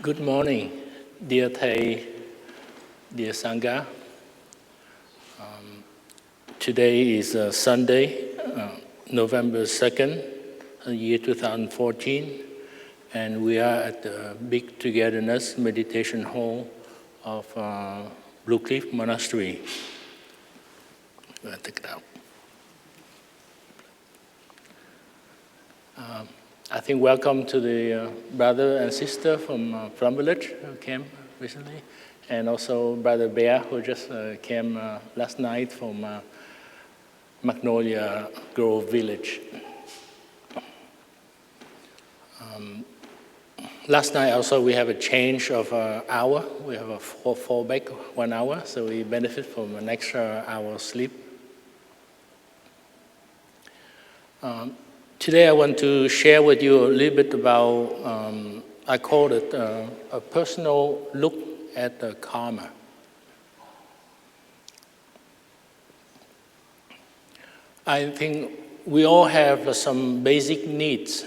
Good morning, dear Thay, dear Sangha. Today is Sunday, November 2nd, year 2014, and we are at the Big Togetherness Meditation Hall of Blue Cliff Monastery. I'll take it out. I think welcome to the brother and sister from Plum Village who came recently, and also Brother Bear who just came last night from Magnolia Grove Village. Last night also we have a change of hour. We have a fall back 1 hour, so we benefit from an extra hour of sleep. Today I want to share with you a little bit about, I call it a personal look at the karma. I think we all have some basic needs,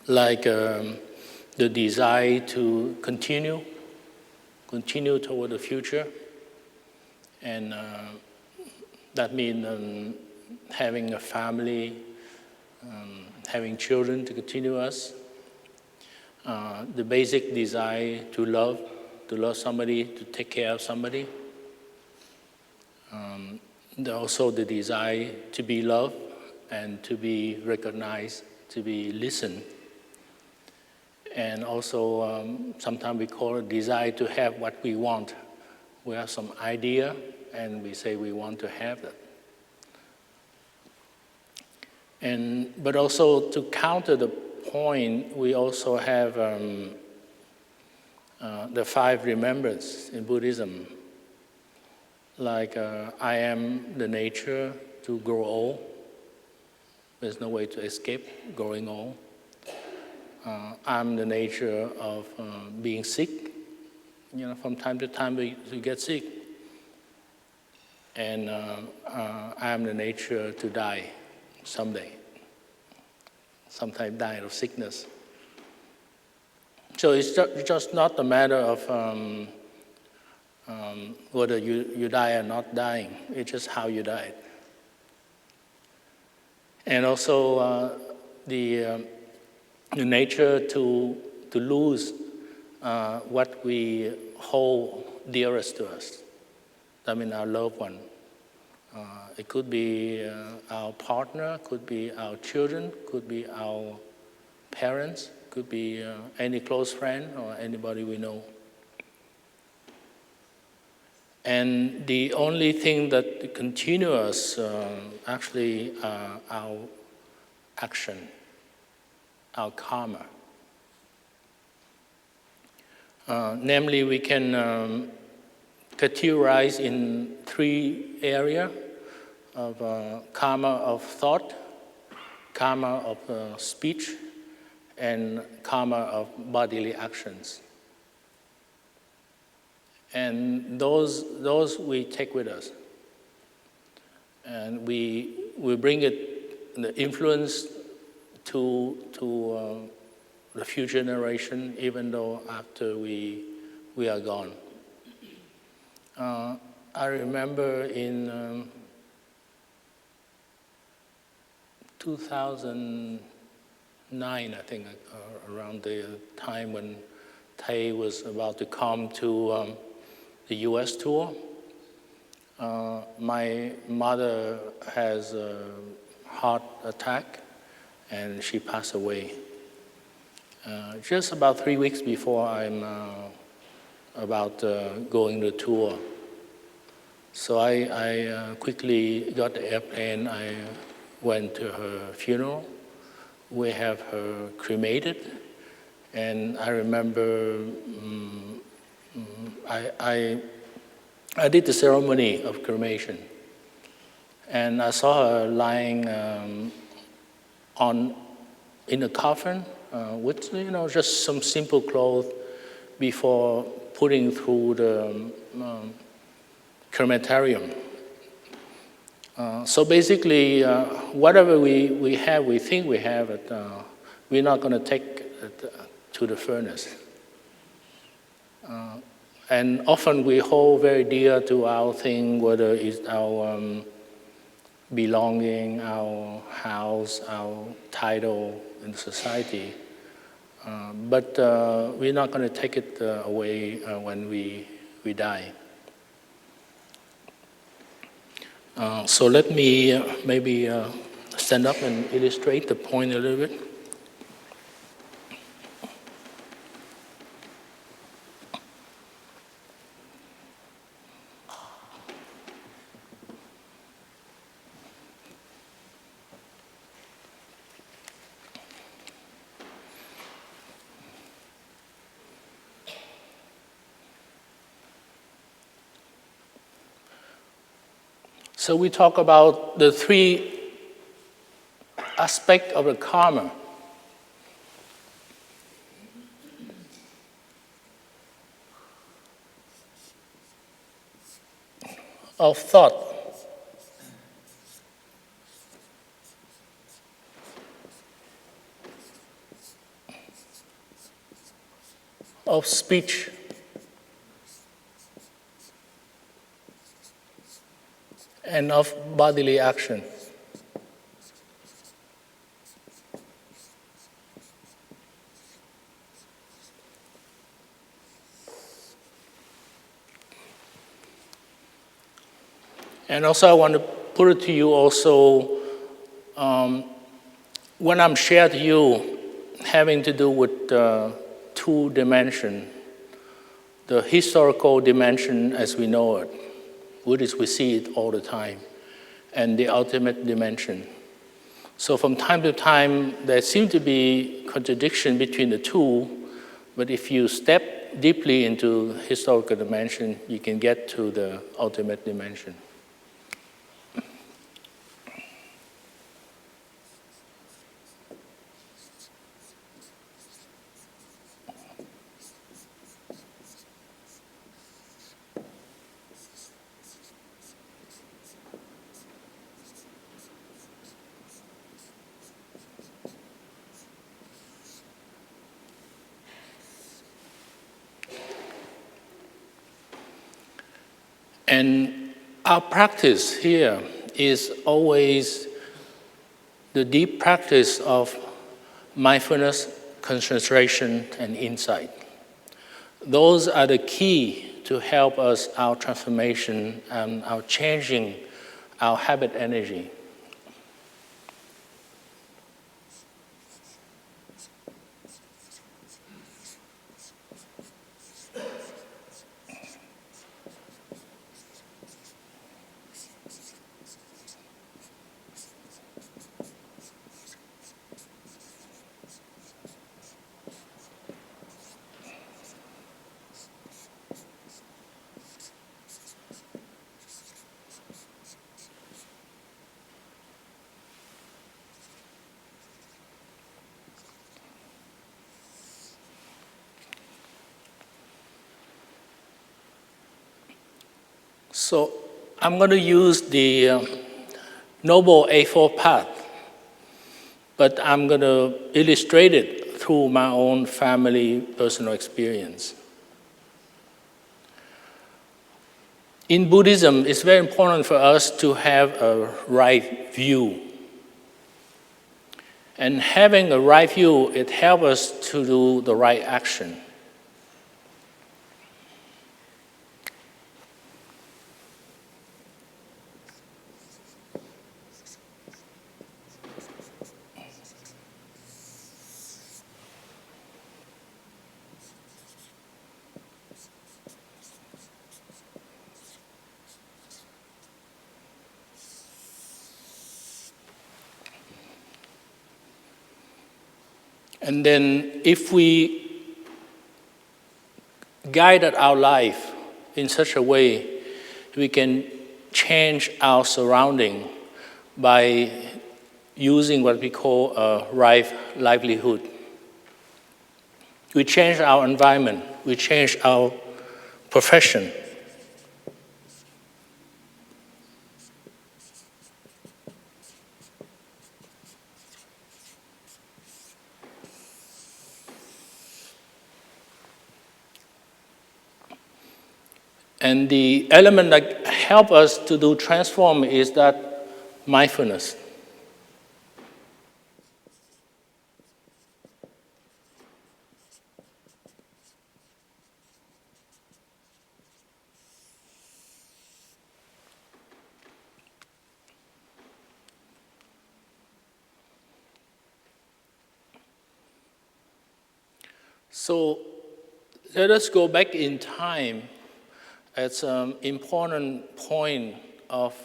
like the desire to continue toward the future, and that means having a family, having children to continue us, the basic desire to love somebody, to take care of somebody, also the desire to be loved and to be recognized, to be listened, and also sometimes we call it desire to have what we want. We have some idea and we say we want to have that. But also to counter the point, we also have the 5 remembrance in Buddhism. Like I am the nature to grow old. There's no way to escape growing old. I'm the nature of being sick. From time to time we get sick. And I'm the nature to die someday. Sometimes dying of sickness. So it's just not a matter of whether you die or not dying. It's just how you died. And also the nature to lose what we hold dearest to us. I mean our loved one. It could be our partner, could be our children, could be our parents, could be any close friend or anybody we know. And the only thing that continues us actually our action, our karma. Namely, we can categorize in 3 areas of karma of thought, karma of speech, and karma of bodily actions. And those we take with us. And we bring it, the influence to the future generation, even though after we are gone. I remember in 2009, I think, around the time when Thay was about to come to the US tour, my mother has a heart attack and she passed away. Just about 3 weeks before I'm about going the tour. So I quickly got the airplane, I went to her funeral. We have her cremated, and I remember I did the ceremony of cremation, and I saw her lying in a coffin with just some simple clothes before putting through the crematorium. So basically, whatever we have, we think we have it, we're not going to take to the furnace. And often we hold very dear to our thing, whether it's our belonging, our house, our title in society. But we're not going to take it away when we die. So let me maybe stand up and illustrate the point a little bit. So we talk about the three aspects of the karma. Of thought, of speech, and of bodily action. And also I want to put it to you also, when I'm shared to you, having to do with two dimensions, the historical dimension as we know it, Buddhists, we see it all the time, and the ultimate dimension. So from time to time, there seems to be contradiction between the two, but if you step deeply into historical dimension, you can get to the ultimate dimension. And our practice here is always the deep practice of mindfulness, concentration, and insight. Those are the key to help us our transformation and our changing our habit energy. So I'm going to use the Noble Eightfold Path, but I'm going to illustrate it through my own family personal experience. In Buddhism, it's very important for us to have a right view. And having a right view, it helps us to do the right action. And then if we guided our life in such a way, we can change our surrounding by using what we call a right livelihood. We change our environment, we change our profession. And the element that help us to do transform is that mindfulness. So let us go back in time. It's an important point of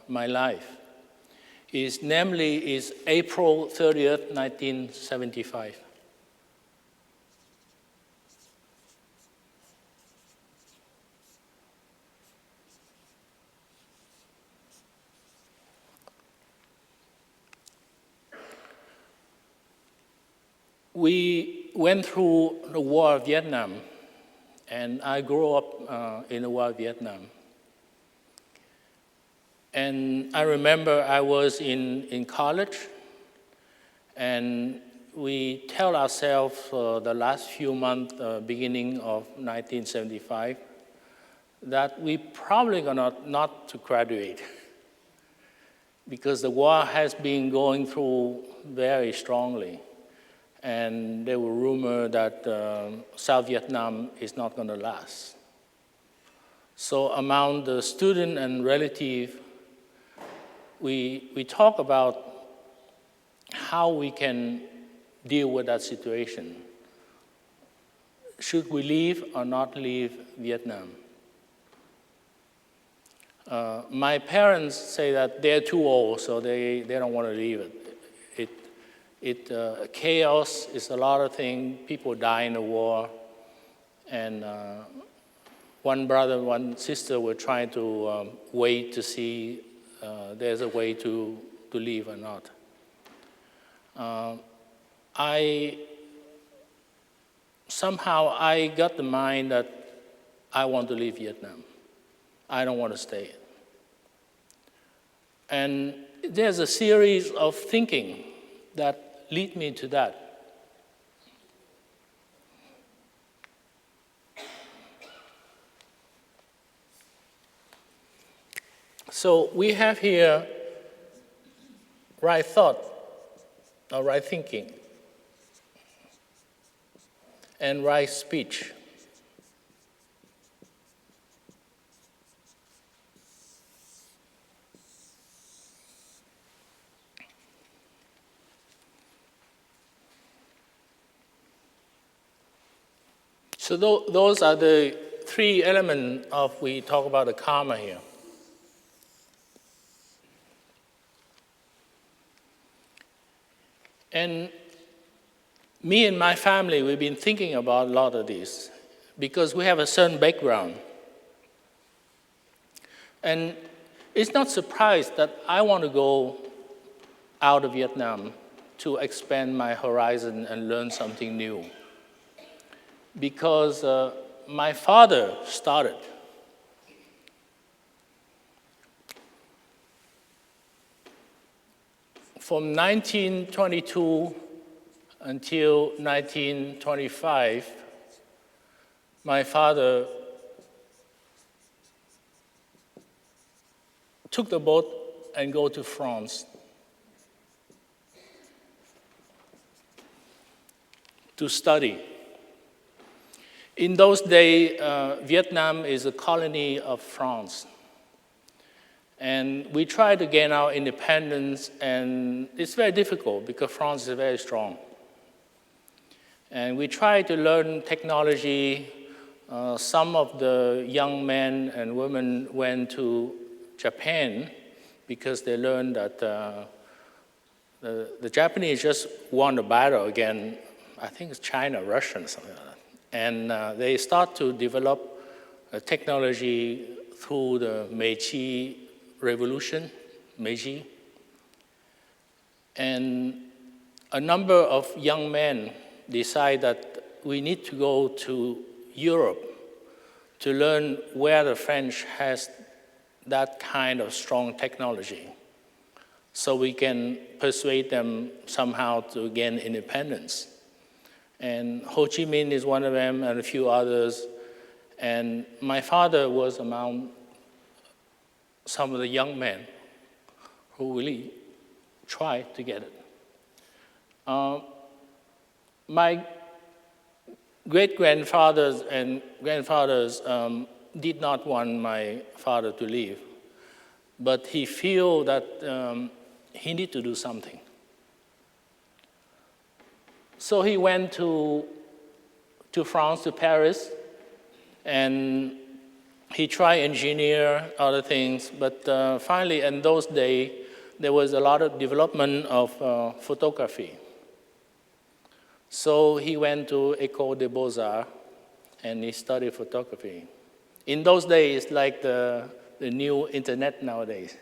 my life. Namely, is April 30th, 1975. We went through the war of Vietnam, and I grew up in the war of Vietnam. And I remember I was in college, and we tell ourselves the last few months, beginning of 1975, that we probably gonna not to graduate because the war has been going through very strongly. And there were rumors that South Vietnam is not going to last. So among the student and relative, we talk about how we can deal with that situation. Should we leave or not leave Vietnam? My parents say that they're too old, so they don't want to leave it. Chaos is a lot of things. People die in the war, and one brother, one sister were trying to wait to see there's a way to leave or not. Somehow I got the mind that I want to leave Vietnam. I don't want to stay. And there's a series of thinking that lead me to that. So we have here right thought, or right thinking, and right speech. So those are the three elements of we talk about the karma here. And me and my family, we've been thinking about a lot of this because we have a certain background. And it's not surprised that I want to go out of Vietnam to expand my horizon and learn something new. Because my father started. From 1922 until 1925, my father took the boat and go to France to study. In those days, Vietnam is a colony of France. And we tried to gain our independence, and it's very difficult because France is very strong. And we tried to learn technology. Some of the young men and women went to Japan because they learned that the Japanese just won the battle against, I think it's China, Russia, something like that. And they start to develop technology through the Meiji Revolution, Meiji. And a number of young men decide that we need to go to Europe to learn where the French has that kind of strong technology, so we can persuade them somehow to gain independence. And Ho Chi Minh is one of them, and a few others. And my father was among some of the young men who really tried to get it. My great-grandfathers and grandfathers did not want my father to leave, but he felt that he needed to do something. So he went to France, to Paris, and he tried engineer other things, but finally in those days, there was a lot of development of photography. So he went to École des Beaux-Arts, and he studied photography. In those days, it's like the new internet nowadays.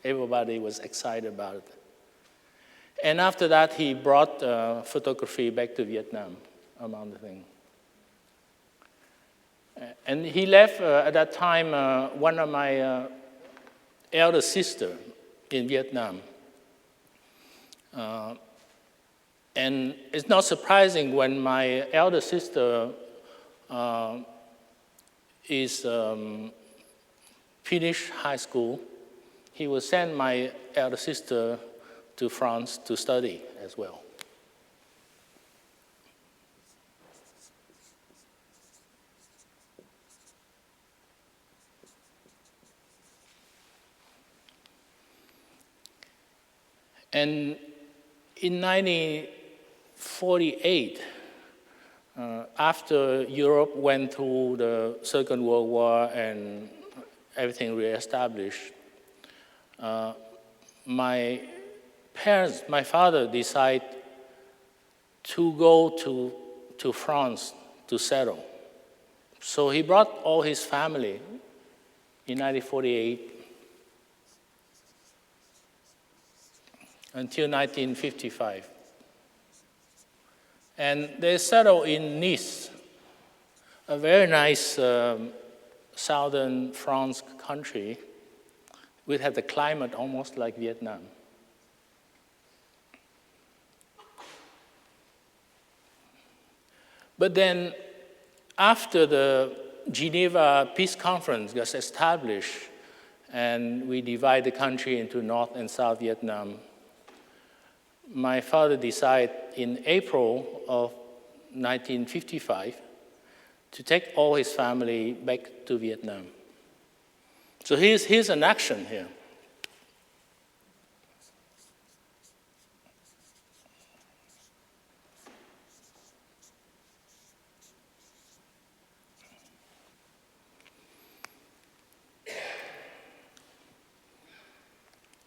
Everybody was excited about it. And after that, he brought photography back to Vietnam, among the things. And he left at that time one of my elder sisters in Vietnam. And it's not surprising when my elder sister finished high school, he will send my elder sister to France to study as well. And in 1948, after Europe went through the Second World War and everything reestablished, my father decided to go to France to settle. So he brought all his family in 1948 until 1955. And they settled in Nice, a very nice southern France country, which had the climate almost like Vietnam. But then, after the Geneva Peace Conference was established, and we divide the country into North and South Vietnam, my father decided in April of 1955 to take all his family back to Vietnam. So here's an action here.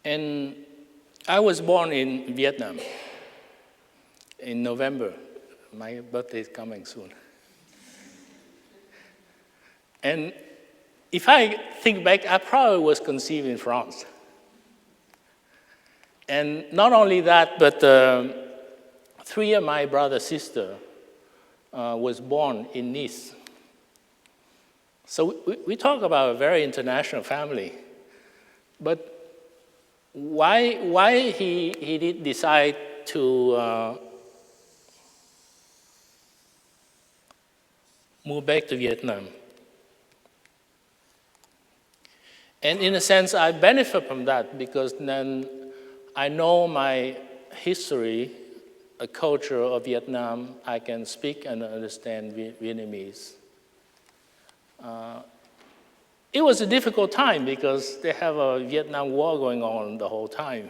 And I was born in Vietnam in November. My birthday is coming soon. And if I think back, I probably was conceived in France. And not only that, but 3 of my brother, sister was born in Nice. So we talk about a very international family. But why he did decide to move back to Vietnam? And in a sense, I benefit from that because then I know my history, a culture of Vietnam. I can speak and understand Vietnamese. It was a difficult time because they have a Vietnam War going on the whole time.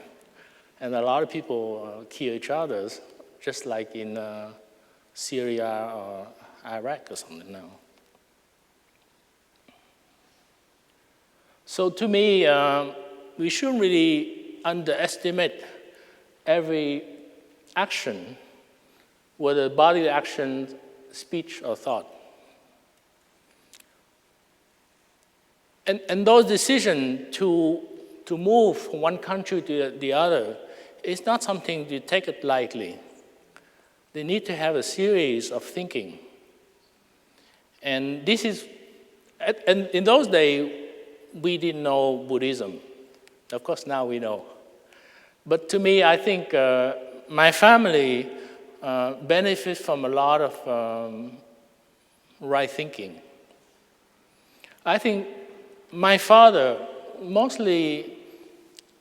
And a lot of people kill each other, just like in Syria or Iraq or something now. So to me, we shouldn't really underestimate every action, whether body action, speech, or thought. And those decisions to move from one country to the other is not something to take it lightly. They need to have a series of thinking. And this is, and in those days, we didn't know Buddhism. Of course, now we know. But to me, I think my family benefits from a lot of right thinking. I think my father, mostly,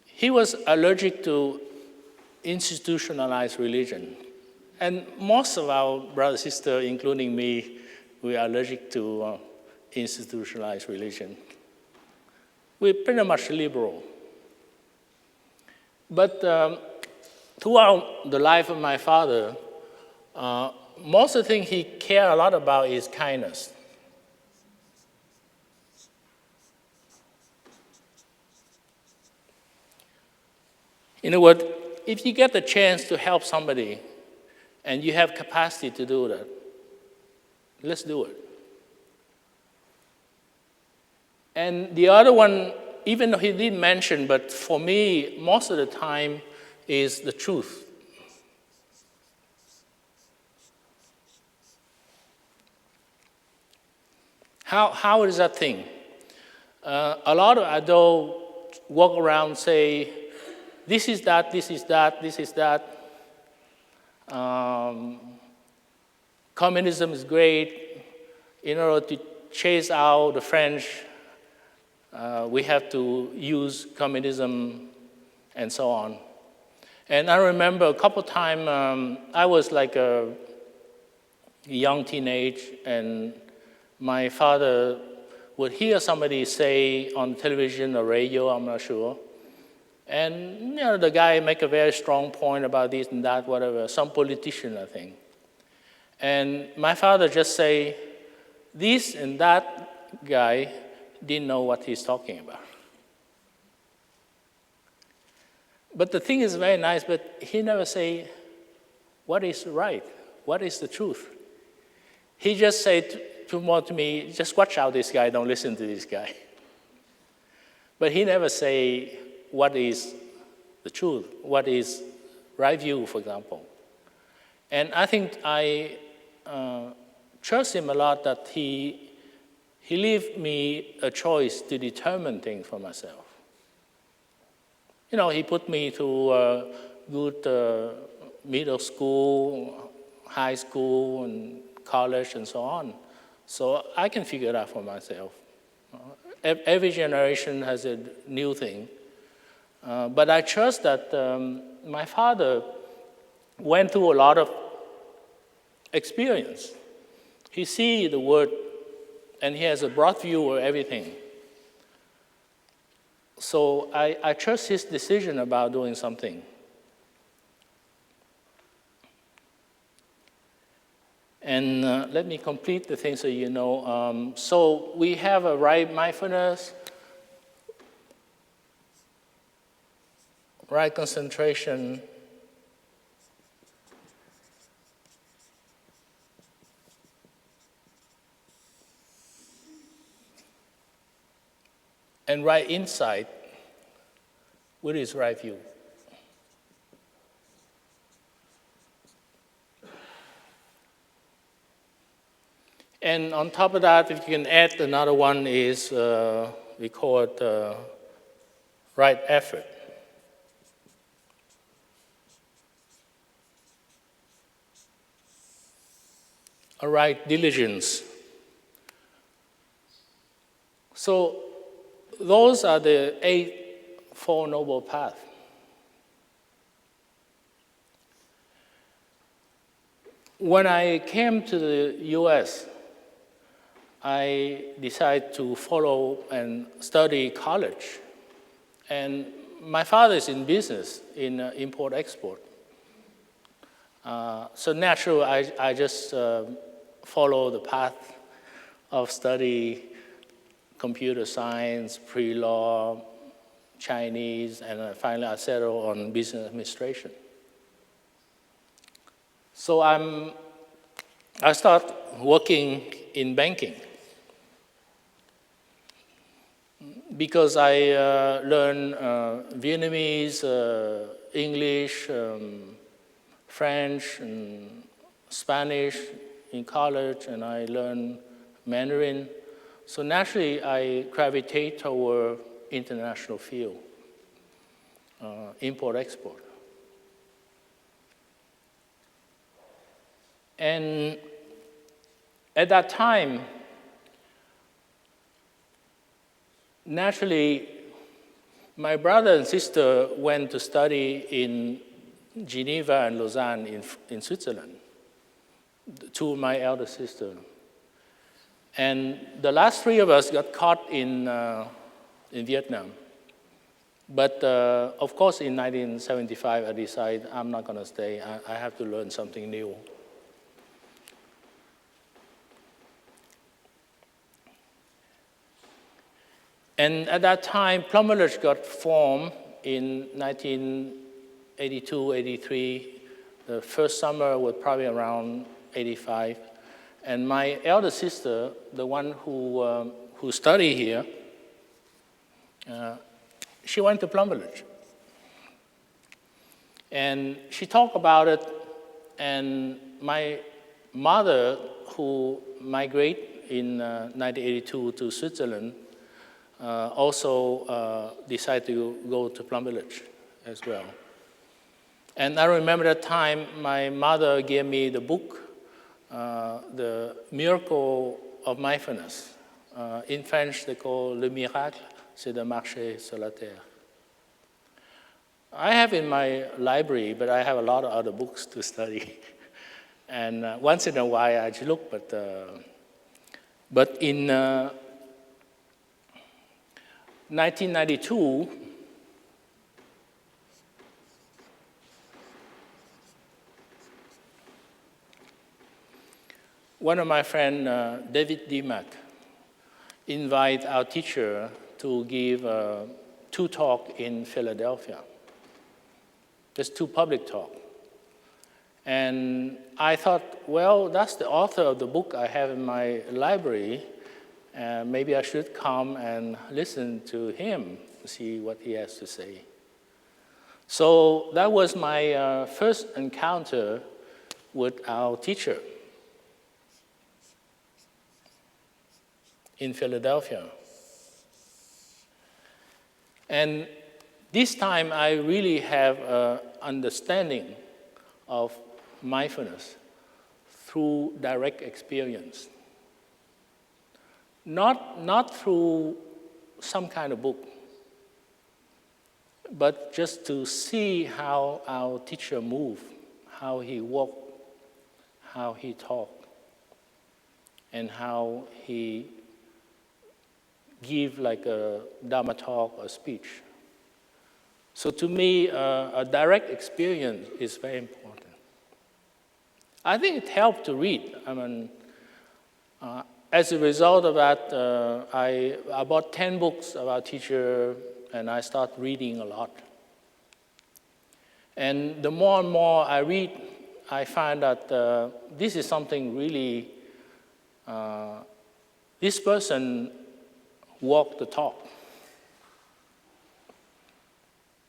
he was allergic to institutionalized religion. And most of our brothers and sisters, including me, we are allergic to institutionalized religion. We're pretty much liberal. But throughout the life of my father, most of the things he cared a lot about is kindness. In other words, if you get the chance to help somebody and you have capacity to do that, let's do it. And the other one, even though he didn't mention, but for me, most of the time, is the truth. How is that thing? A lot of adults walk around say, this is that, this is that, this is that. Communism is great. In order to chase out the French, we have to use communism and so on. And I remember a couple times, I was like a young teenage, and my father would hear somebody say on television or radio, I'm not sure, and the guy make a very strong point about this and that, whatever, some politician, I think. And my father just say, this and that guy didn't know what he's talking about. But the thing is very nice, but he never say, what is right? What is the truth? He just said to me, just watch out this guy, don't listen to this guy. But he never say what is the truth, what is right view, for example. And I think I trust him a lot that he leave me a choice to determine things for myself. He put me to good middle school, high school, and college, and so on. So I can figure it out for myself. Every generation has a new thing. But I trust that my father went through a lot of experience. He sees the world, and he has a broad view of everything. So I trust his decision about doing something. And let me complete the thing so you know. So we have a right mindfulness, right concentration, and right insight, which is right view. And on top of that, if you can add another one is, we call it right effort. A right diligence. So those are the 8 Noble Paths. When I came to the US, I decided to follow and study college. And my father is in business, in import-export. So naturally, I just follow the path of study computer science, pre-law, Chinese, and finally I settled on business administration. So I start working in banking because I learned Vietnamese, English, French, and Spanish in college, and I learned Mandarin. So naturally, I gravitate toward international field, import-export. And at that time, naturally, my brother and sister went to study in Geneva and Lausanne in Switzerland, two of my elder sisters. And the last three of us got caught in Vietnam. But of course, in 1975, I decided I'm not going to stay. I have to learn something new. And at that time, Plum Village got formed in 1982, 83. The first summer was probably around 85. And my elder sister, the one who studied here, she went to Plum Village. And she talked about it, and my mother, who migrated in 1982 to Switzerland, also decided to go to Plum Village as well. And I remember that time, my mother gave me the book, The Miracle of Mindfulness. In French, they call Le Miracle, c'est de marcher sur la terre. I have in my library, but I have a lot of other books to study. And once in a while, I just look, but in 1992, one of my friends, David Deepening, invited our teacher to give 2 talks in Philadelphia. Just 2 public talks. And I thought, well, that's the author of the book I have in my library. Maybe I should come and listen to him to see what he has to say. So that was my first encounter with our teacher in Philadelphia. And this time I really have an understanding of mindfulness through direct experience. Not through some kind of book, but just to see how our teacher moved, how he walked, how he talked, and how he give like a Dharma talk or speech. So to me, a direct experience is very important. I think it helped to read. I mean, as a result of that, I bought 10 books about teacher, and I started reading a lot. And the more and more I read, I find that this is something really, this person walked the talk.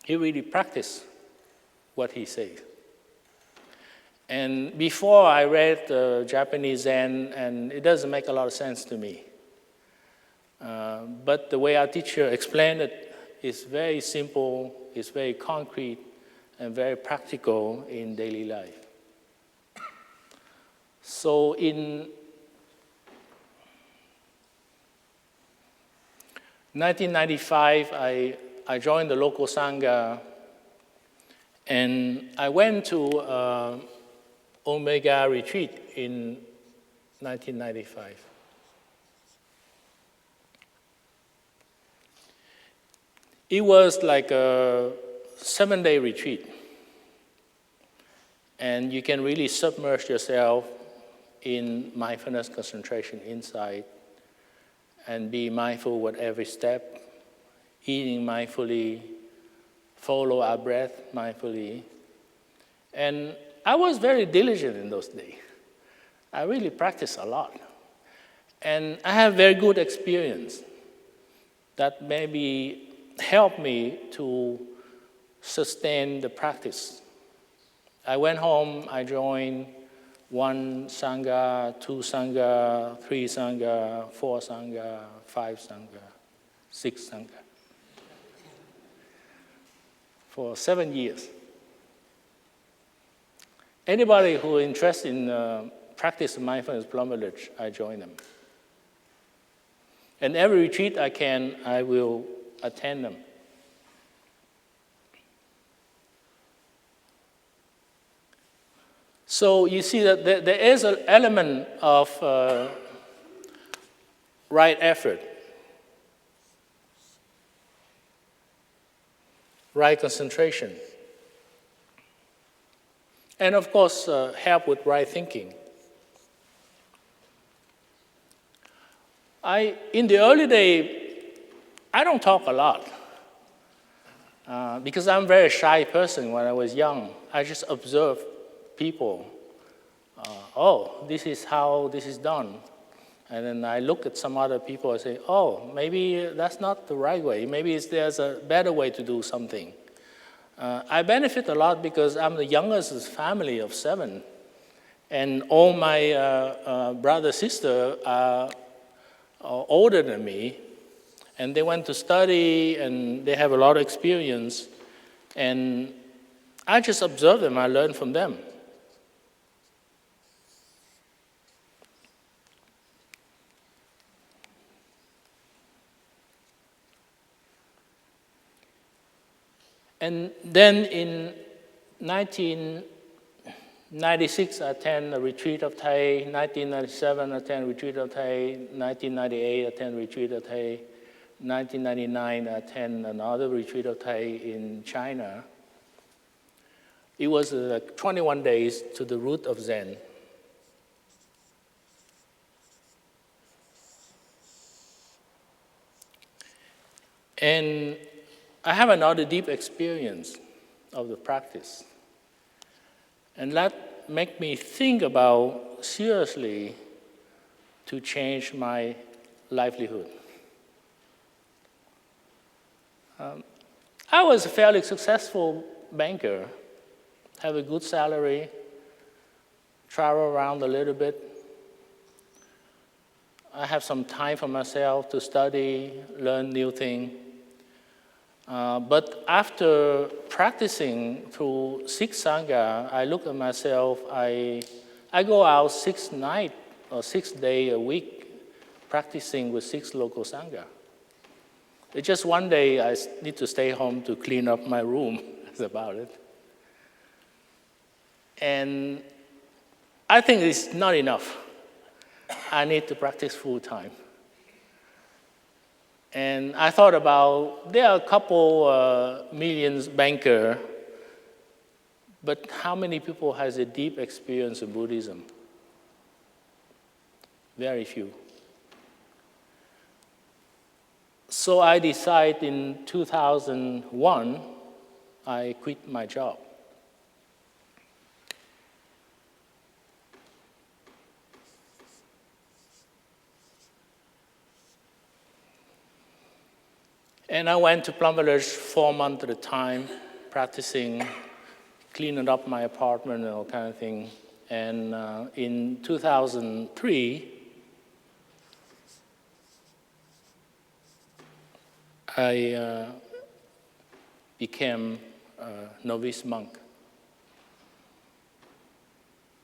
He really practiced what he says. And before I read Japanese Zen, and it doesn't make a lot of sense to me. But the way our teacher explained it is very simple, it's very concrete, and very practical in daily life. So in 1995, I joined the local Sangha, and I went to Omega retreat in 1995. It was like a 7-day retreat, and you can really submerge yourself in mindfulness concentration inside and be mindful with every step, eating mindfully, follow our breath mindfully. And I was very diligent in those days. I really practiced a lot. And I have very good experience that maybe helped me to sustain the practice. I went home, I joined 1 Sangha, 2 Sangha, 3 Sangha, 4 Sangha, 5 Sangha, 6 Sangha. For 7 years. Anybody who is interested in practice mindfulness Plum Village, I join them. And every retreat I can, I will attend them. So you see that there is an element of right effort, right concentration, and of course, help with right thinking. In the early day, I don't talk a lot because I'm a very shy person when I was young. I just observe people. This is how this is done. And then I look at some other people and say, maybe that's not the right way. Maybe there's a better way to do something. I benefit a lot because I'm the youngest family of 7. And all my brother, sister are older than me. And they went to study and they have a lot of experience. And I just observe them, I learn from them. And then in 1996, I attend a retreat of Thay. 1997, I attend a retreat of Thay. 1998, I attend a retreat of Thay. 1999, I attend another retreat of Thay in China. It was 21 days to the root of Zen. And I have another deep experience of the practice. And that made me think about seriously to change my livelihood. I was a fairly successful banker, have a good salary, travel around a little bit. I have some time for myself to study, learn new things. But after practicing through 6 Sangha, I look at myself, I go out 6 nights or 6 days a week practicing with 6 local Sangha. It's just one day I need to stay home to clean up my room. That's about it. And I think it's not enough. I need to practice full time. And I thought about, there are a couple millions banker, but how many people has a deep experience of Buddhism? Very few. So I decided in 2001, I quit my job. And I went to Plum Village 4 months at a time, practicing, cleaning up my apartment and all kind of thing. And in 2003, I became a novice monk.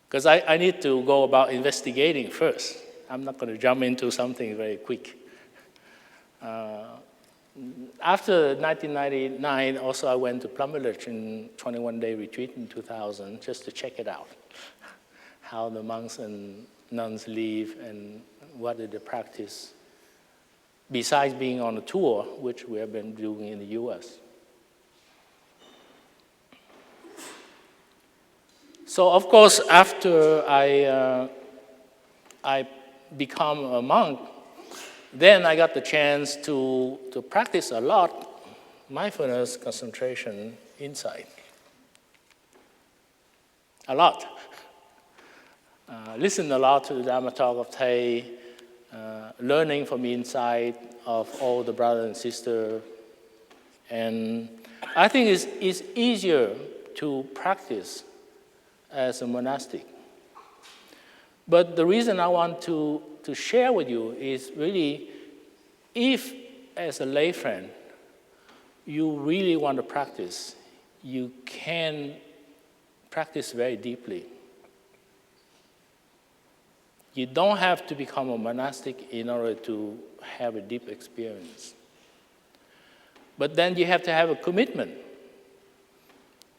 Because I need to go about investigating first. I'm not going to jump into something very quick. After 1999, also I went to Plum Village in 21-day retreat in 2000 just to check it out, how the monks and nuns live and what is the practice, besides being on a tour, which we have been doing in the US. So of course, after I become a monk, then I got the chance to practice a lot, mindfulness, concentration, insight. A lot. Listen a lot to the Dharma talk of Thay, learning from inside of all the brothers and sisters. And I think it's easier to practice as a monastic. But the reason I want to share with you is really, if as a lay friend, you really want to practice, you can practice very deeply. You don't have to become a monastic in order to have a deep experience. But then you have to have a commitment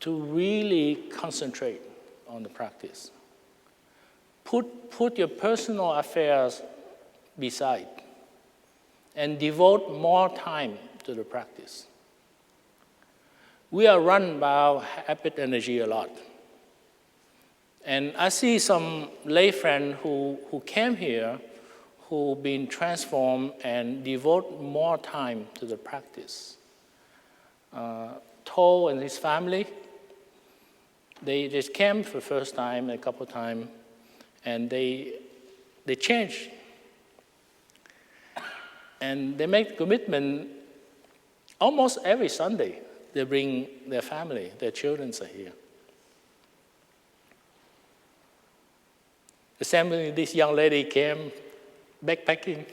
to really concentrate on the practice. Put your personal affairs beside and devote more time to the practice. We are run by our habit energy a lot. And I see some lay friends who came here who've been transformed and devote more time to the practice. Thay and his family, they just came for the first time, a couple of times, and they changed. And they make the commitment almost every Sunday. They bring their family, their children are here. The same way this young lady came backpacking,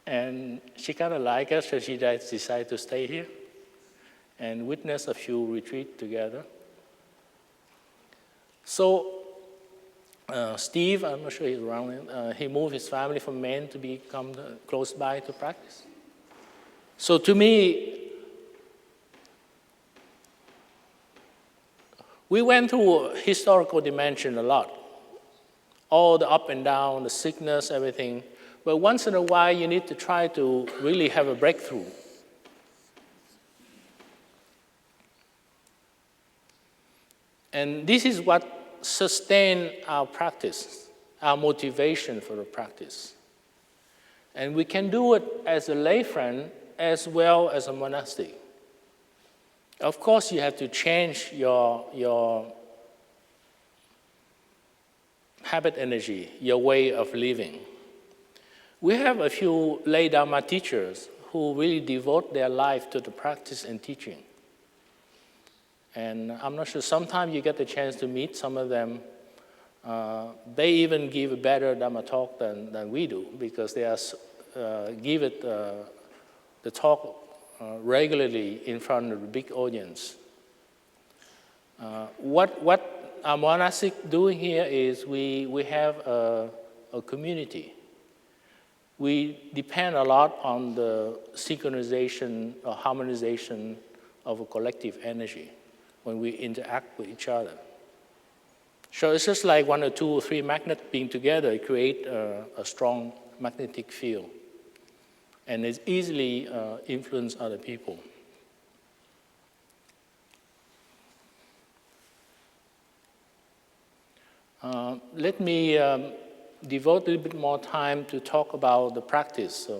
and she kind of liked us, so she decided to stay here and witness a few retreats together. So Steve, I'm not sure he's around, he moved his family from Maine to become close by to practice. So to me, we went through historical dimension a lot. All the up and down, the sickness, everything. But once in a while, you need to try to really have a breakthrough. And this is what sustains our practice, our motivation for the practice. And we can do it as a lay friend as well as a monastic. Of course, you have to change your habit energy, your way of living. We have a few lay Dharma teachers who really devote their life to the practice and teaching. And I'm not sure, sometimes you get the chance to meet some of them. They even give a better Dharma talk than we do, because they give it the talk regularly in front of a big audience. What our monastic doing here is we have a community. We depend a lot on the synchronization or harmonization of a collective energy when we interact with each other. So it's just like 1 or 2 or 3 magnets being together create a strong magnetic field. And it easily influence other people. Let me devote a little bit more time to talk about the practice.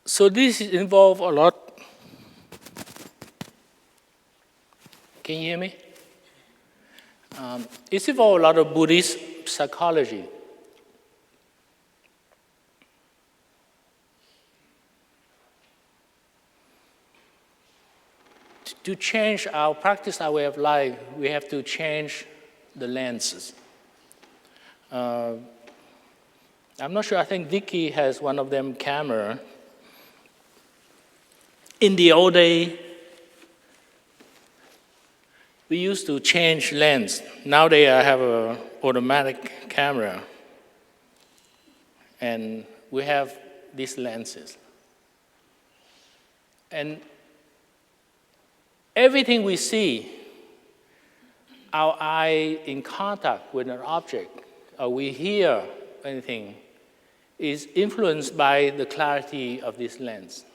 So this involves a lot. Can you hear me? It involves a lot of Buddhist psychology. To change our practice, our way of life, we have to change the lenses. I'm not sure, I think Vicky has one of them camera. In the old day, we used to change lens. Nowadays, I have an automatic camera, and we have these lenses. And everything we see, our eye in contact with an object, or we hear anything is influenced by the clarity of this lens.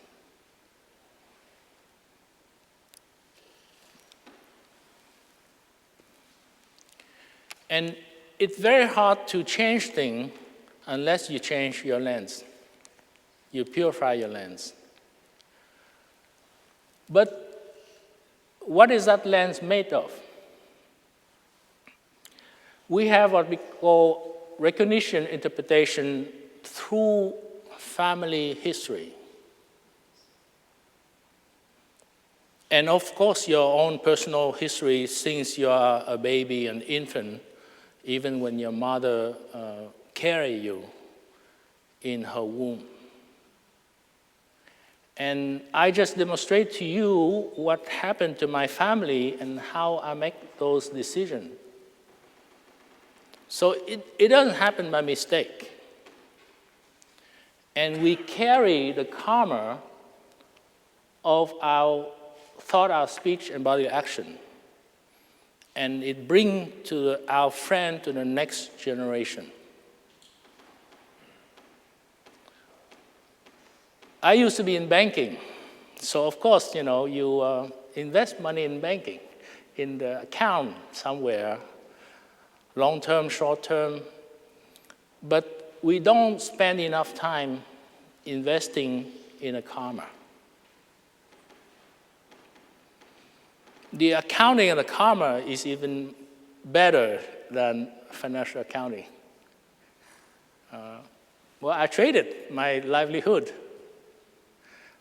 And it's very hard to change things unless you change your lens. You purify your lens. But what is that lens made of? We have what we call recognition interpretation through family history. And of course, your own personal history since you are a baby, an infant, even when your mother carried you in her womb. And I just demonstrate to you what happened to my family and how I make those decisions. So it doesn't happen by mistake. And we carry the karma of our thought, our speech, and body action. And it brings to our friend to the next generation. I used to be in banking. So of course, you invest money in banking, in the account somewhere, long-term, short-term. But we don't spend enough time investing in a karma. The accounting of the karma is even better than financial accounting. Well, I traded my livelihood.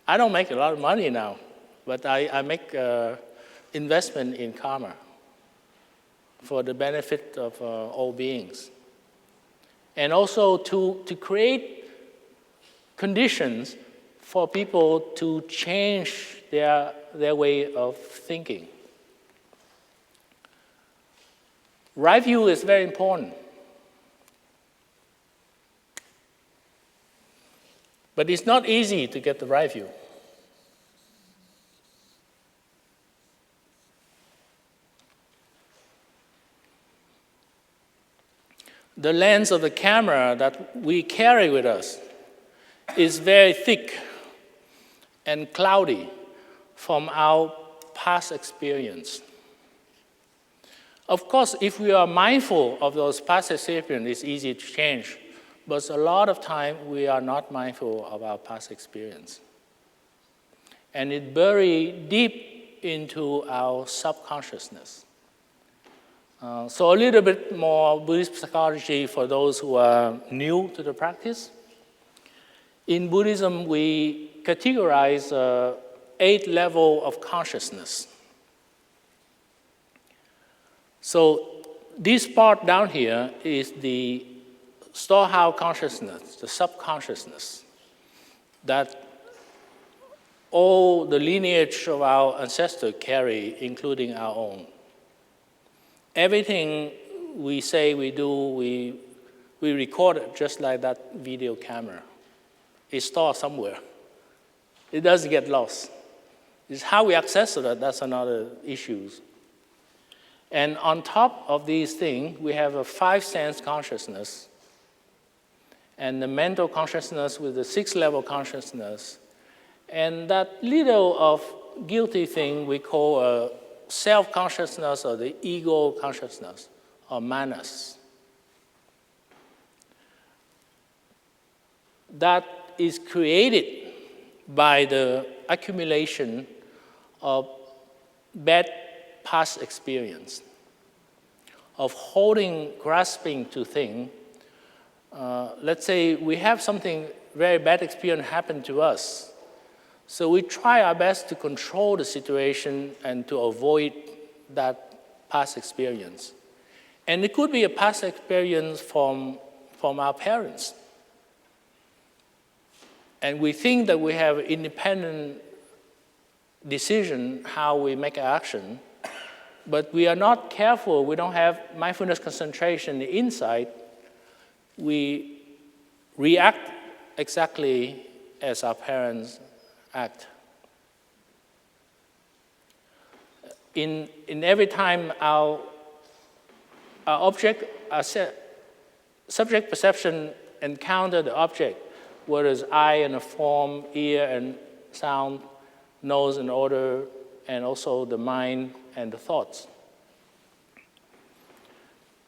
I don't make a lot of money now, but I make investment in karma for the benefit of all beings. And also to create conditions for people to change their way of thinking. Right view is very important. But it's not easy to get the right view. The lens of the camera that we carry with us is very thick and cloudy from our past experience. Of course, if we are mindful of those past experiences, it's easy to change. But a lot of time, we are not mindful of our past experience. And it buried deep into our subconsciousness. So a little bit more Buddhist psychology for those who are new to the practice. In Buddhism, we categorize 8 levels of consciousness. So this part down here is the storehouse consciousness, the subconsciousness, that all the lineage of our ancestors carry, including our own. Everything we say, we do, we record it just like that video camera. It's stored somewhere. It doesn't get lost. It's how we access it, that's another issue. And on top of these things, we have a 5-sense consciousness, and the mental consciousness with the 6-level consciousness, and that little of guilty thing we call a self-consciousness or the ego consciousness, or manas. That is created by the accumulation of bad past experience, of holding, grasping to things. Let's say we have something very bad experience happen to us. So we try our best to control the situation and to avoid that past experience. And it could be a past experience from our parents. And we think that we have independent decision how we make an action, but we are not careful, we don't have mindfulness concentration inside, we react exactly as our parents act. In every time our object are subject perception encounter the object, whether it's eye and a form, ear and sound, nose and odor, and also the mind and the thoughts.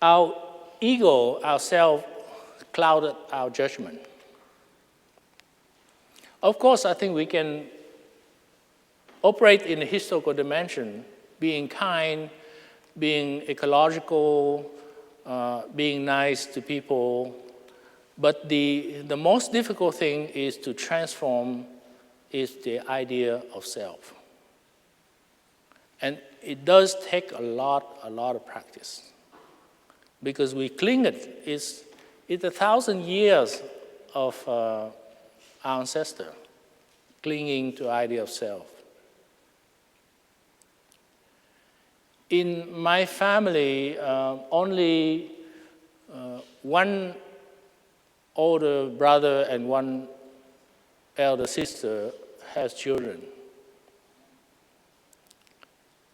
Our ego, our self, clouded our judgment. Of course, I think we can operate in a historical dimension, being kind, being ecological, being nice to people. But the most difficult thing is to transform is the idea of self. And it does take a lot of practice. Because we cling it. It's 1,000 years of our ancestor clinging to the idea of self. In my family, only one older brother and one elder sister has children.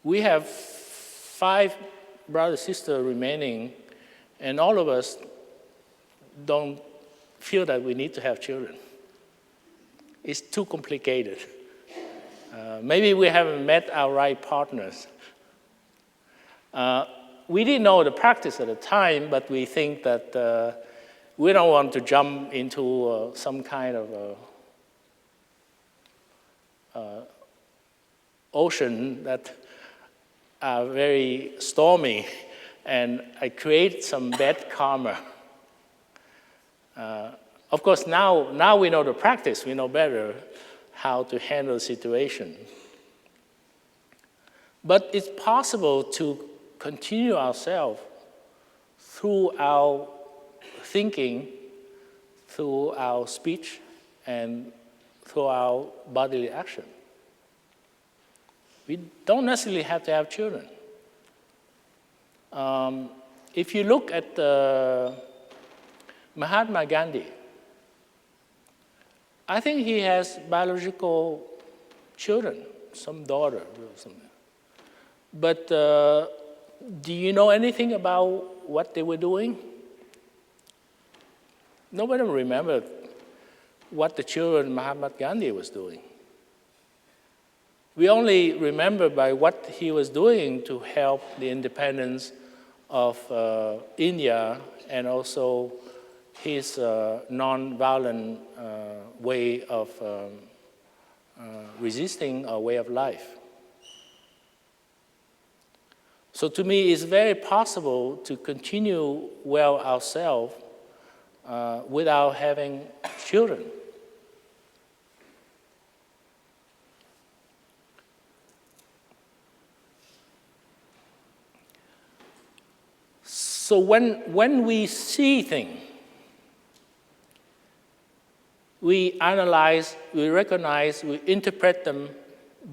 We have 5 brothers and sisters remaining, and all of us don't feel that we need to have children. It's too complicated. Maybe we haven't met our right partners. We didn't know the practice at the time, but we think that we don't want to jump into some kind of ocean that are very stormy, and I create some bad karma. Of course, now we know the practice. We know better how to handle the situation. But it's possible to continue ourselves through our thinking, through our speech, and through our bodily action. We don't necessarily have to have children. If you look at Mahatma Gandhi, I think he has biological children, some daughter or something. But do you know anything about what they were doing? Nobody remembered what the children Mahatma Gandhi was doing. We only remember by what he was doing to help the independence of India, and also his non-violent way of resisting a way of life. So to me, it's very possible to continue well ourselves without having children. So when we see things, we analyze, we recognize, we interpret them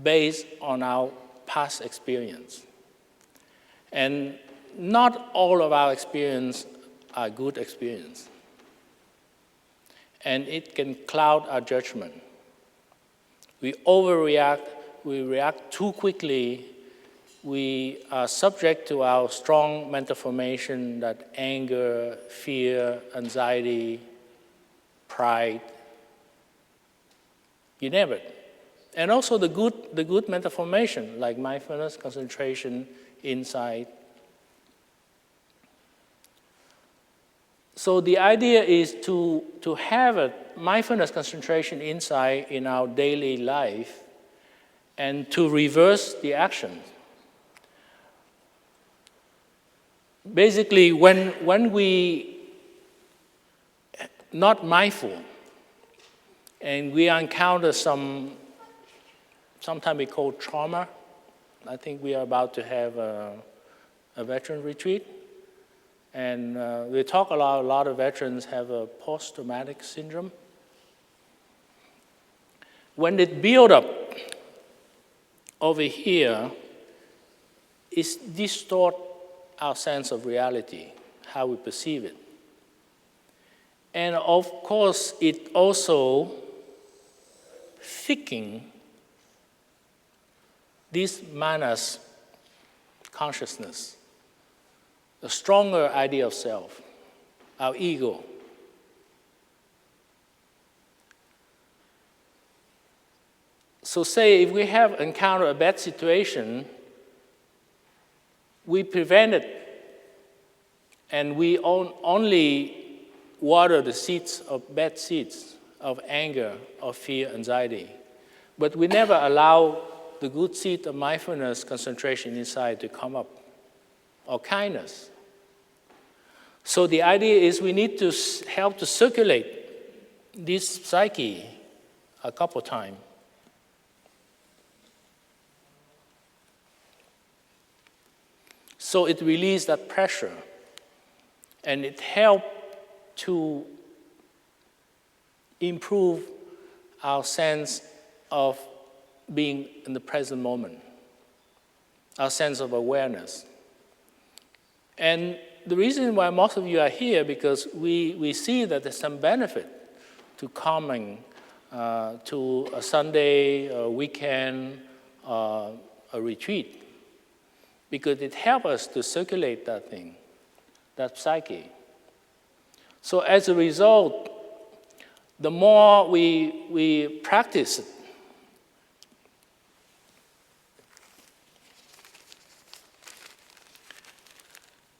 based on our past experience. And not all of our experience are good experience. And it can cloud our judgment. We overreact, we react too quickly, we are subject to our strong mental formation that anger, fear, anxiety, pride, you name it. And also the good mental formation, like mindfulness, concentration, insight. So the idea is to have a mindfulness, concentration, insight in our daily life, and to reverse the action. Basically, when we not mindful, and we encounter sometimes we call trauma. I think we are about to have a veteran retreat. And we talk a lot of veterans have a post-traumatic syndrome. When it builds up over here, it distorts our sense of reality, how we perceive it. And of course, it also thickens this manas consciousness, a stronger idea of self. our ego. So say if we have encountered a bad situation, we prevent it, and we only water the seeds of bad seeds of anger, of fear, anxiety. But we never allow the good seed of mindfulness, concentration inside to come up, or kindness. So the idea is we need to help to circulate this psyche a couple times. So it releases that pressure, and it helps to improve our sense of being in the present moment, our sense of awareness. And the reason why most of you are here, because we see that there's some benefit to coming to a Sunday, a weekend, a retreat, because it helps us to circulate that thing, that psyche. So as a result, the more we practice it,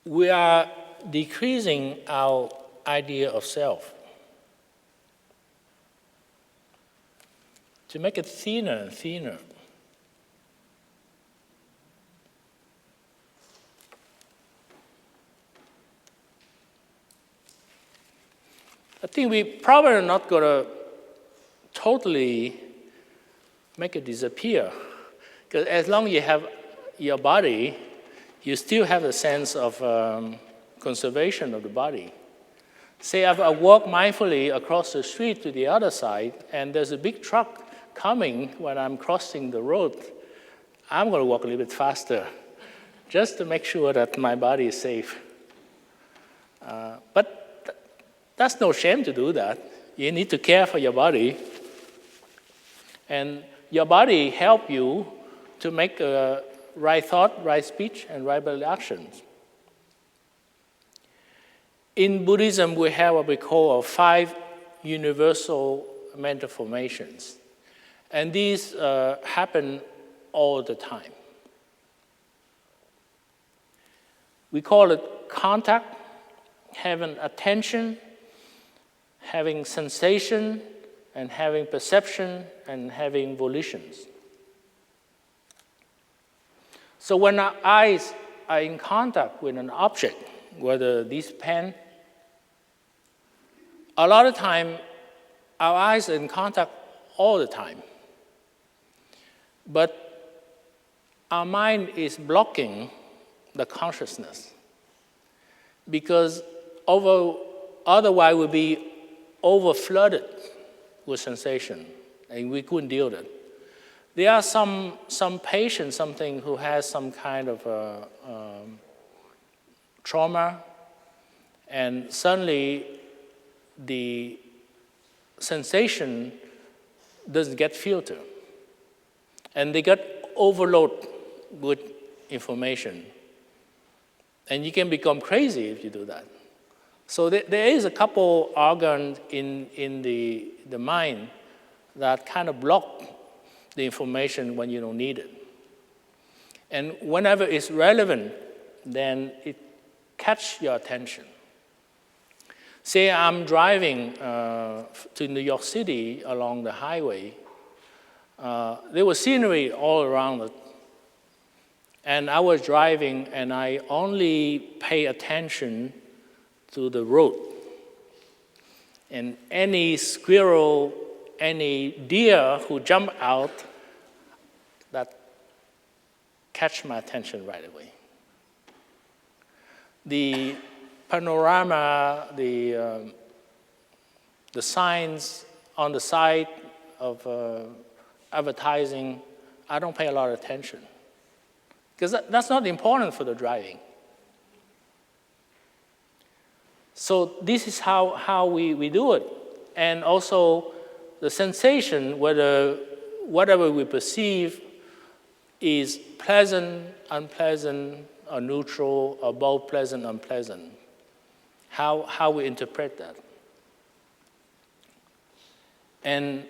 we are decreasing our idea of self to make it thinner and thinner. I think we probably are not going to totally make it disappear, because as long as you have your body, you still have a sense of conservation of the body. Say I walk mindfully across the street to the other side, and there's a big truck coming when I'm crossing the road. I'm going to walk a little bit faster, just to make sure that my body is safe. But that's no shame to do that. You need to care for your body. And your body helps you to make a right thought, right speech, and right actions. In Buddhism, we have what we call 5 universal mental formations. And these happen all the time. We call it contact, having attention, having sensation, and having perception, and having volitions. So when our eyes are in contact with an object, whether this pen, a lot of time, our eyes are in contact all the time. But our mind is blocking the consciousness, because otherwise we'll be over-flooded with sensation, and we couldn't deal with it. There are some patients, something who has some kind of trauma, and suddenly the sensation doesn't get filtered, and they get overloaded with information. And you can become crazy if you do that. So there is a couple organs in the mind that kind of block the information when you don't need it. And whenever it's relevant, then it catches your attention. Say I'm driving to New York City along the highway. There was scenery all around it. And I was driving, and I only pay attention to the road. And any squirrel, any deer who jump out, that catch my attention right away. The panorama, the signs on the side of advertising, I don't pay a lot of attention, because that's not important for the driving. So this is how we do it. And also the sensation, whatever we perceive is pleasant, unpleasant, or neutral, or both pleasant, unpleasant, how we interpret that. And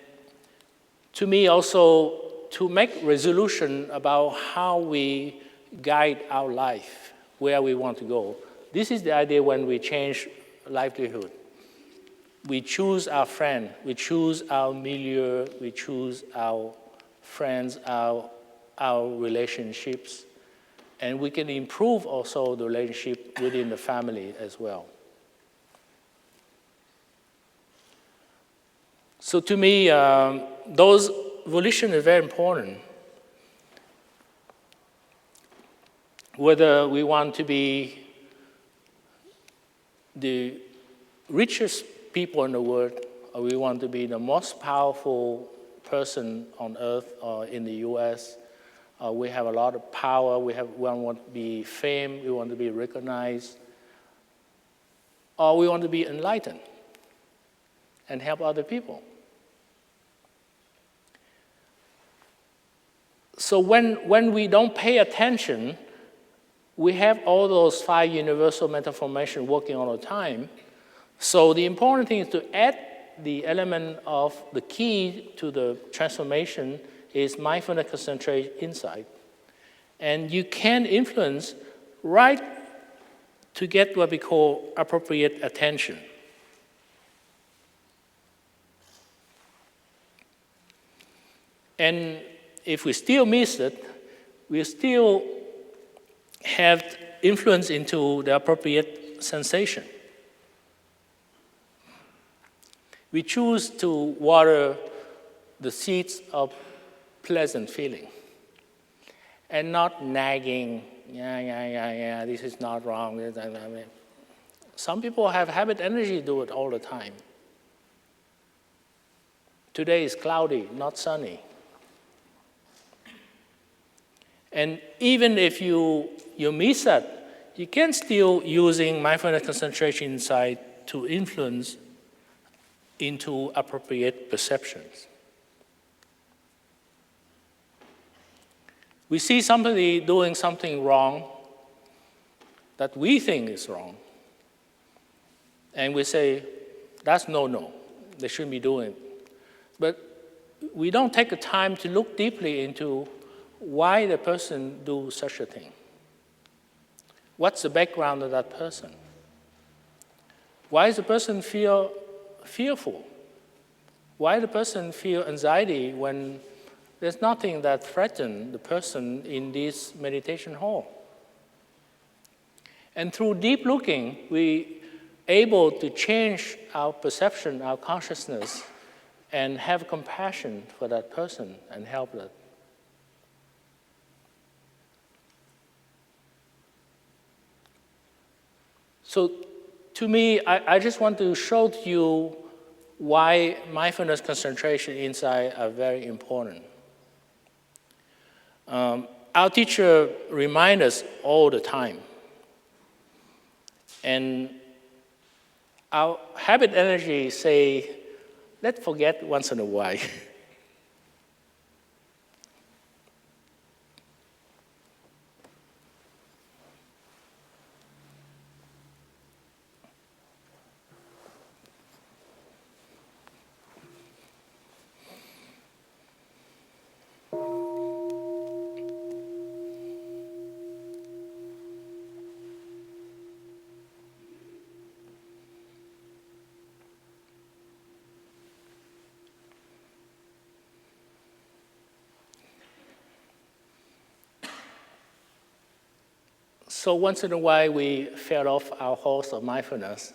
to me also, to make resolution about how we guide our life, where we want to go. This is the idea when we change livelihood. We choose our friend, we choose our milieu, we choose our friends, our relationships, and we can improve also the relationship within the family as well. So to me, those volition is very important. Whether we want to be the richest people in the world, or we want to be the most powerful person on earth or in the US, we have a lot of power, we want to be famed, we want to be recognized, or we want to be enlightened and help other people. So when we don't pay attention, we have all those 5 universal mental formations working all the time. So the important thing is to add the element of the key to the transformation is mindfulness, concentration, insight. And you can influence right to get what we call appropriate attention. And if we still miss it, we still have influence into the appropriate sensation. We choose to water the seeds of pleasant feeling and not nagging, this is not wrong. Some people have habit energy do it all the time. Today is cloudy, not sunny. And even if you miss that, you can still using mindfulness concentration insight to influence into appropriate perceptions. We see somebody doing something wrong that we think is wrong, and we say, that's no, they shouldn't be doing it. But we don't take the time to look deeply into why the person do such a thing. What's the background of that person? Why does the person feel fearful? Why does the person feel anxiety when there's nothing that threatens the person in this meditation hall? And through deep looking, we able to change our perception, our consciousness, and have compassion for that person and help that. So to me, I just want to show to you why mindfulness, concentration, insight are very important. Our teacher reminds us all the time. And our habit energy say, let's forget once in a while. So once in a while, we fell off our horse of mindfulness,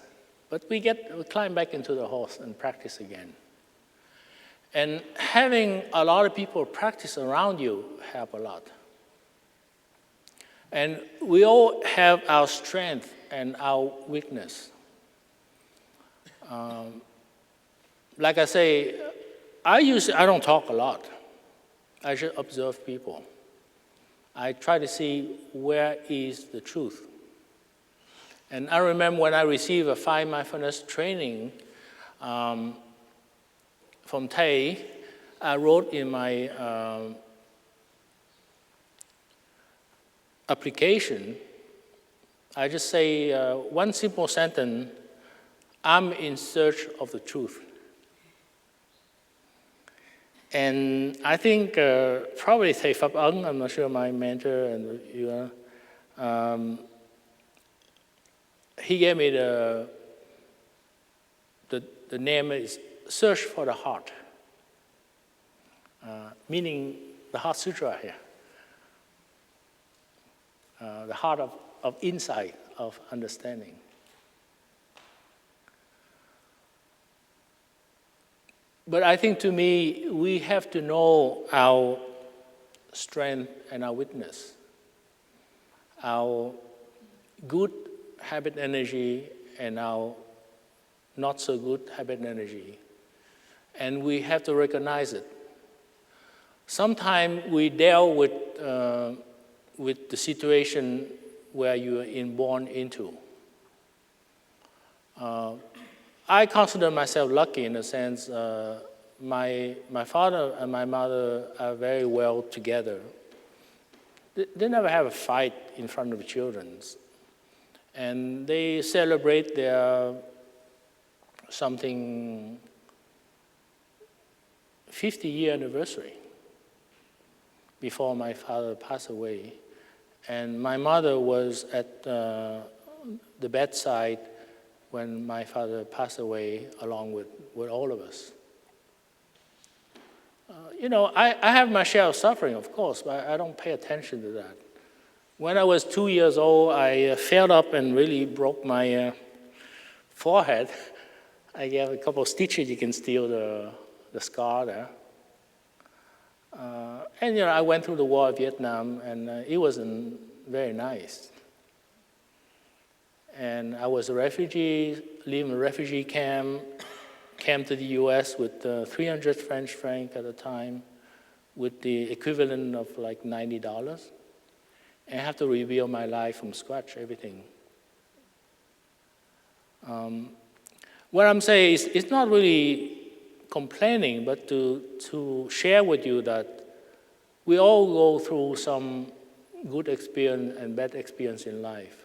but we climb back into the horse and practice again. And having a lot of people practice around you help a lot. And we all have our strength and our weakness. Like I say, I don't talk a lot. I just observe people. I try to see where is the truth. And I remember when I received a 5 mindfulness training from Thay, I wrote in my application, I just say one simple sentence, I'm in search of the truth. And I think probably Thay Phap Khong, I'm not sure, my mentor, and you he gave me the name is Search for the Heart, meaning the Heart Sutra here. The heart of insight, of understanding. But I think to me, we have to know our strength and our weakness, our good habit energy and our not so good habit energy. And we have to recognize it. Sometimes we deal with the situation where you are born into. I consider myself lucky in the sense my father and my mother are very well together. They never have a fight in front of the children. And they celebrate their something 50-year anniversary before my father passed away. And my mother was at the bedside when my father passed away, along with all of us. I have my share of suffering, of course, but I don't pay attention to that. When I was 2 years old, I fell up and really broke my forehead. I gave a couple of stitches, you can see the scar there. And I went through the war of Vietnam, and it wasn't very nice. And I was a refugee, living in a refugee camp, came to the US with 300 French francs at the time, with the equivalent of like $90. And I have to rebuild my life from scratch, everything. What I'm saying is, it's not really complaining, but to share with you that we all go through some good experience and bad experience in life.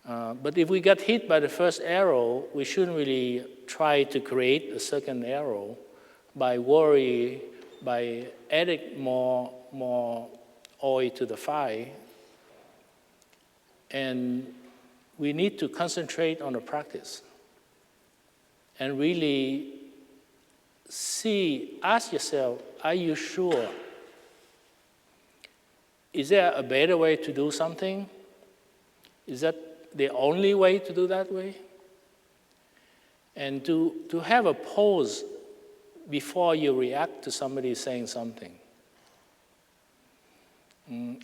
But if we get hit by the first arrow, we shouldn't really try to create a second arrow by worry, by adding more oil to the fire. And we need to concentrate on the practice and really ask yourself, are you sure? Is there a better way to do something? Is that the only way to do that way? And to have a pause before you react to somebody saying something.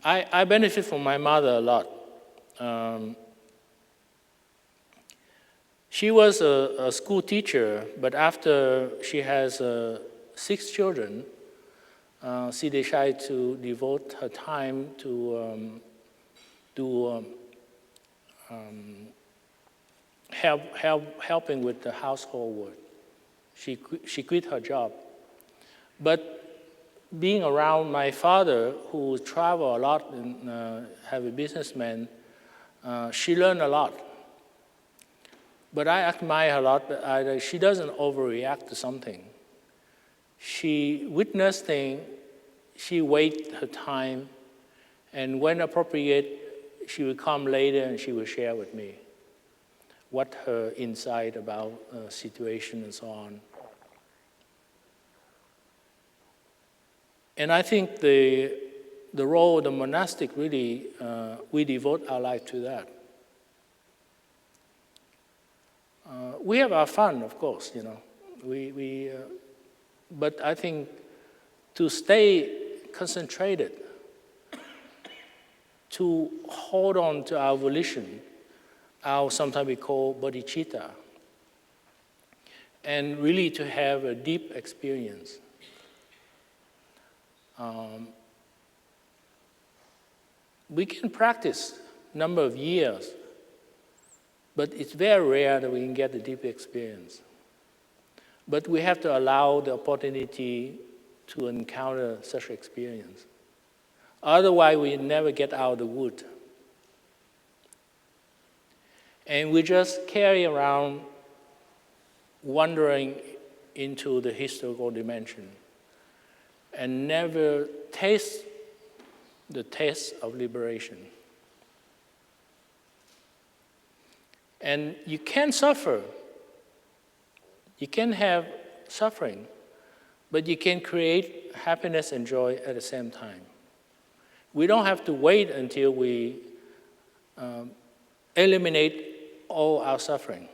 I benefit from my mother a lot. She was a school teacher, but after she has 6 children, she decided to devote her time to helping with the household work. She quit her job. But being around my father, who traveled a lot and have a businessman, she learned a lot. But I admire her a lot, but she doesn't overreact to something. She witnessed things, she waits her time, and when appropriate, she will come later and she will share with me what her insight about situation and so on. And I think the role of the monastic really, we devote our life to that. We have our fun, of course, but I think to stay concentrated, to hold on to our volition, sometimes we call bodhicitta, and really to have a deep experience. We can practice a number of years, but it's very rare that we can get a deep experience. But we have to allow the opportunity to encounter such experience. Otherwise, we never get out of the wood. And we just carry around wandering into the historical dimension and never taste the taste of liberation. And you can suffer. You can have suffering, but you can create happiness and joy at the same time. We don't have to wait until we eliminate all our suffering.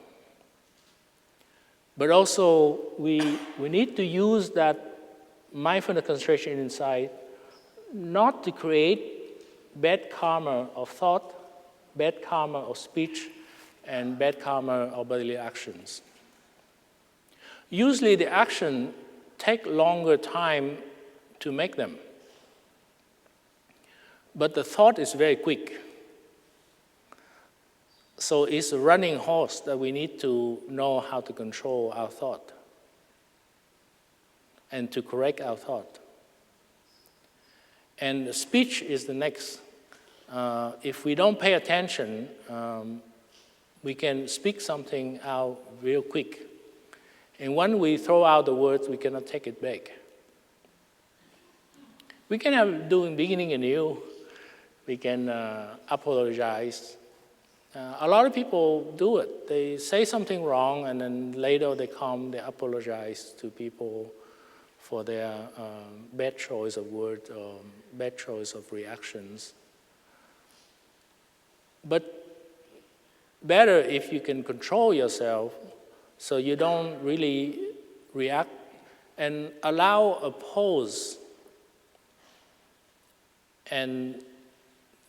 But also, we need to use that mindfulness concentration inside not to create bad karma of thought, bad karma of speech, and bad karma of bodily actions. Usually the action take longer time to make them. But the thought is very quick. So it's a running horse that we need to know how to control our thought and to correct our thought. And speech is the next. If we don't pay attention, we can speak something out real quick. And when we throw out the words, we cannot take it back. We can have doing beginning anew. We can apologize. A lot of people do it. They say something wrong, and then later they come, they apologize to people for their bad choice of words or bad choice of reactions. But better if you can control yourself so you don't really react and allow a pause. And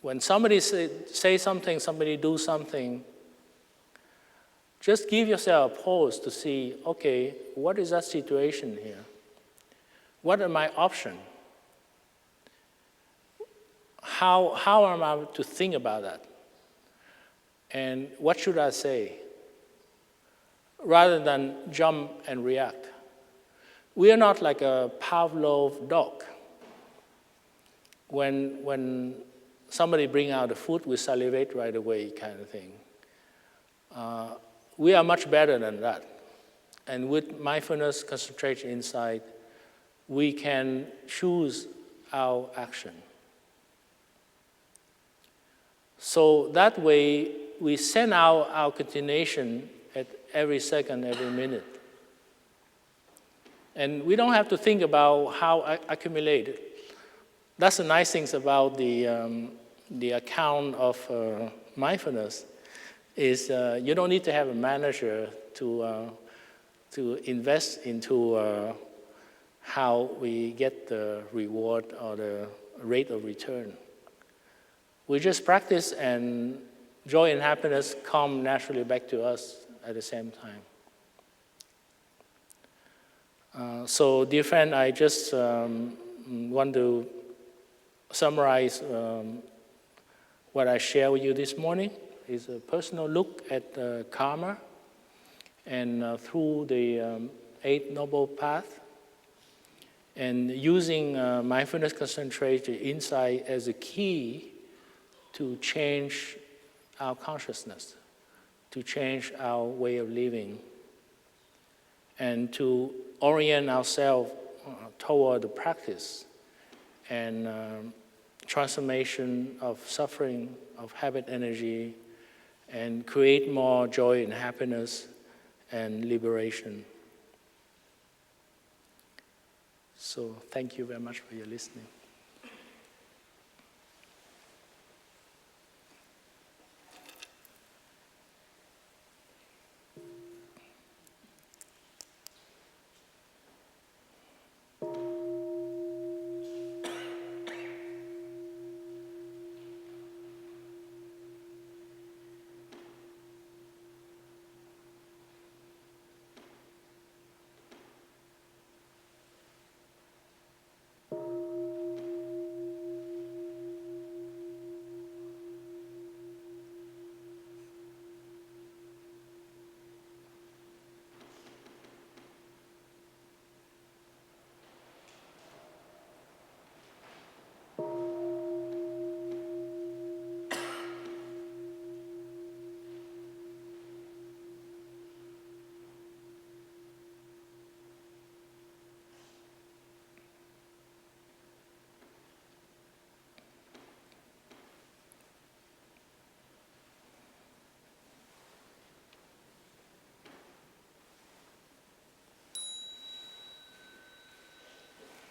when somebody say something, somebody do something, just give yourself a pause to see, okay, what is that situation here? What are my options? How am I to think about that? And what should I say? Rather than jump and react. We are not like a Pavlov dog. When somebody bring out the food, we salivate right away, kind of thing. We are much better than that. And with mindfulness concentration inside, we can choose our action. So that way, we send out our continuation at every second, every minute. And we don't have to think about how I accumulate it. That's the nice things about the account of mindfulness is you don't need to have a manager to invest into how we get the reward or the rate of return. We just practice and joy and happiness come naturally back to us at the same time. So dear friend, I just want to summarize what I share with you this morning. Is a personal look at karma and through the Eighth Noble Path, and using mindfulness concentration insight as a key to change our consciousness, to change our way of living, and to orient ourselves toward the practice and transformation of suffering, of habit energy, and create more joy and happiness and liberation. So thank you very much for your listening.